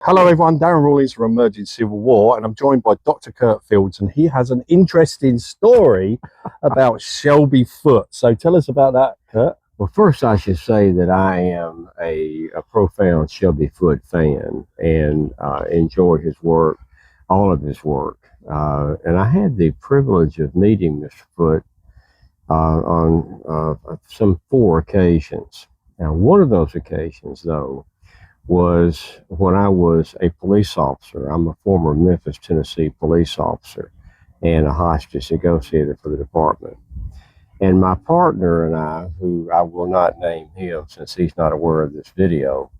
Hello everyone, Darren Rawlings from Emerging Civil War, and I'm joined by Dr. Curt Fields, and he has an interesting story about Shelby Foote. So tell us about that, Curt. Well, first I should say that I am a profound Shelby Foote fan and enjoy his work, all of his work. And I had the privilege of meeting Mr. Foote on some 4 occasions. Now, one of those occasions, though, was when I was a police officer. I'm a former Memphis, Tennessee police officer and a hostage negotiator for the department. And my partner and I, who I will not name him since he's not aware of this video,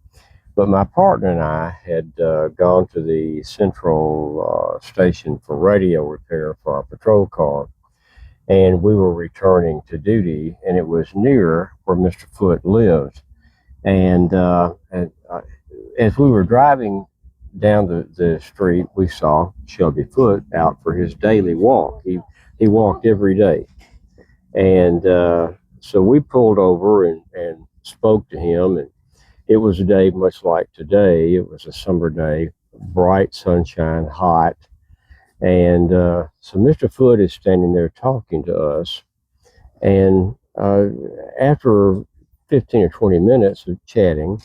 but my partner and I had gone to the central station for radio repair for our patrol car, and we were returning to duty, and it was near where Mr. Foote lived. And as we were driving down the street, we saw Shelby Foote out for his daily walk. He walked every day. And so we pulled over and spoke to him. And it was a day much like today. It was a summer day, bright sunshine, hot. And so Mr. Foote is standing there talking to us. And after 15 or 20 minutes of chatting,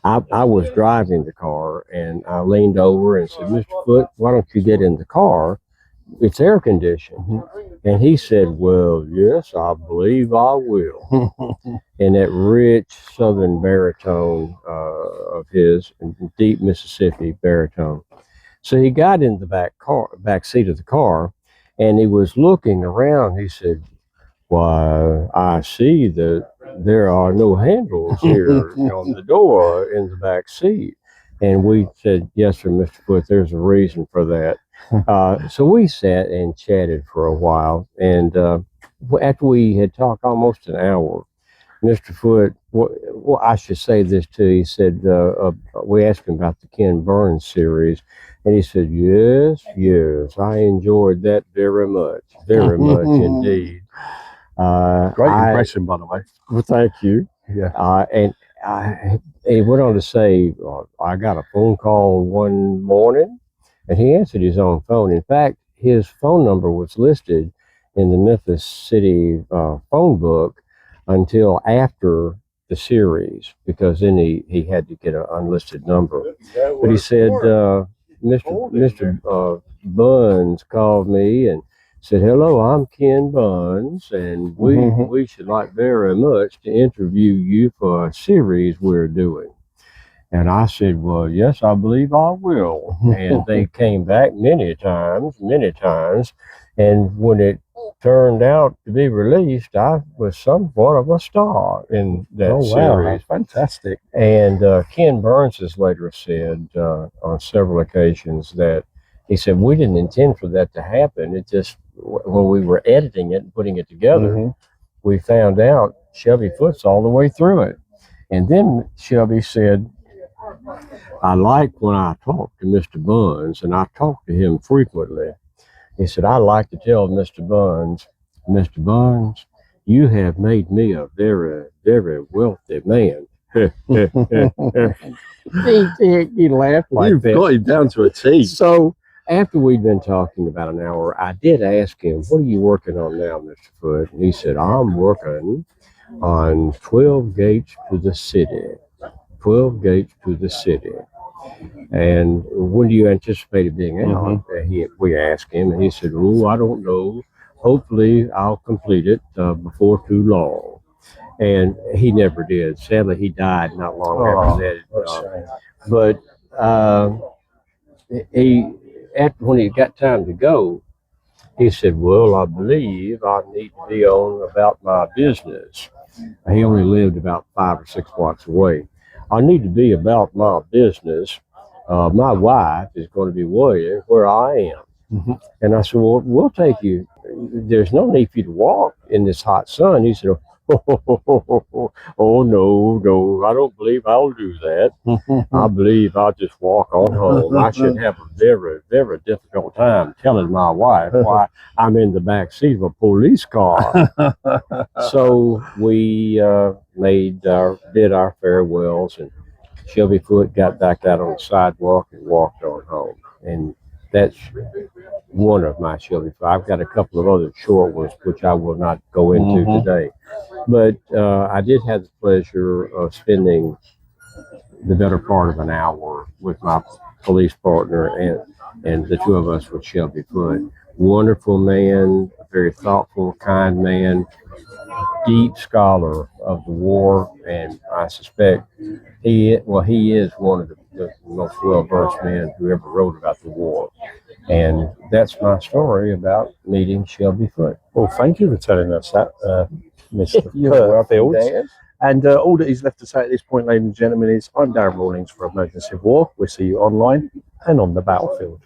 I was driving the car, and I leaned over and said, "Mr. Foote, why don't you get in the car? It's air conditioned." And he said, "Well, yes, I believe I will." In that rich southern baritone of his, deep Mississippi baritone. So he got in the back seat of the car, and he was looking around. He said, "Why, I see that there are no handles here on the door in the back seat." And we said, "Yes, sir, Mr. Foote, there's a reason for that." So we sat and chatted for a while. And after we had talked almost an hour, Mr. Foote, well, I should say this too. He said, we asked him about the Ken Burns series, and he said, yes, I enjoyed that very much indeed. Great impression, by the way. Well, thank you. Yeah. And he went on to say, I got a phone call one morning, and he answered his own phone. In fact, his phone number was listed in the Memphis City phone book until after the series, because then he had to get an unlisted number. But he said, Mr. Buns called me and said, "Hello, I'm Ken Buns, and we should like very much to interview you for a series we're doing." And I said, "Well, yes, I believe I will." And they came back many times. And when it turned out to be released, I was somewhat of a star in that series. Fantastic. And Ken Burns has later said on several occasions that he said, "We didn't intend for that to happen. It just, when we were editing it and putting it together, we found out Shelby Foote's all the way through it." And then Shelby said, "I like when I talk to Mr. Buns, and I talk to him frequently." He said, "I like to tell Mr. Buns, Mr. Buns, you have made me a very, very wealthy man." he laughed like You've that. got him down to a T. So after we'd been talking about an hour, I did ask him, "What are you working on now, Mr. Foote?" And he said, "I'm working on 12 gates to the city. 12 gates to the city. And when do you anticipate it being out?" We asked him, and he said, "Oh, I don't know. Hopefully I'll complete it before too long." And he never did. Sadly, he died not long after that. But when he got time to go, he said, "Well, I believe I need to be on about my business." He only lived about 5 or 6 blocks away. "I need to be about my business. My wife is going to be waiting where I am." And I said, "Well, we'll take you. There's no need for you to walk in this hot sun." He said, "Oh, no, I don't believe I'll do that. I believe I'll just walk on home. I should have a very, very difficult time telling my wife why I'm in the back seat of a police car." So we did our farewells, and Shelby Foote got back out on the sidewalk and walked on home. And that's one of my Shelby Foote. I've got a couple of other short ones, which I will not go into today. But I did have the pleasure of spending the better part of an hour with my police partner and the two of us with Shelby Foote. Wonderful man, a very thoughtful, kind man, deep scholar of the war, and I suspect he is one of the most well-versed men who ever wrote about the war. And that's my story about meeting Shelby Foote. Well, thank you for telling us that, Mr. You're Curt welcome, Fields. Dan. And all that is left to say at this point, ladies and gentlemen, is I'm Darren Rawlings for Emergency of War. We'll see you online and on the battlefield.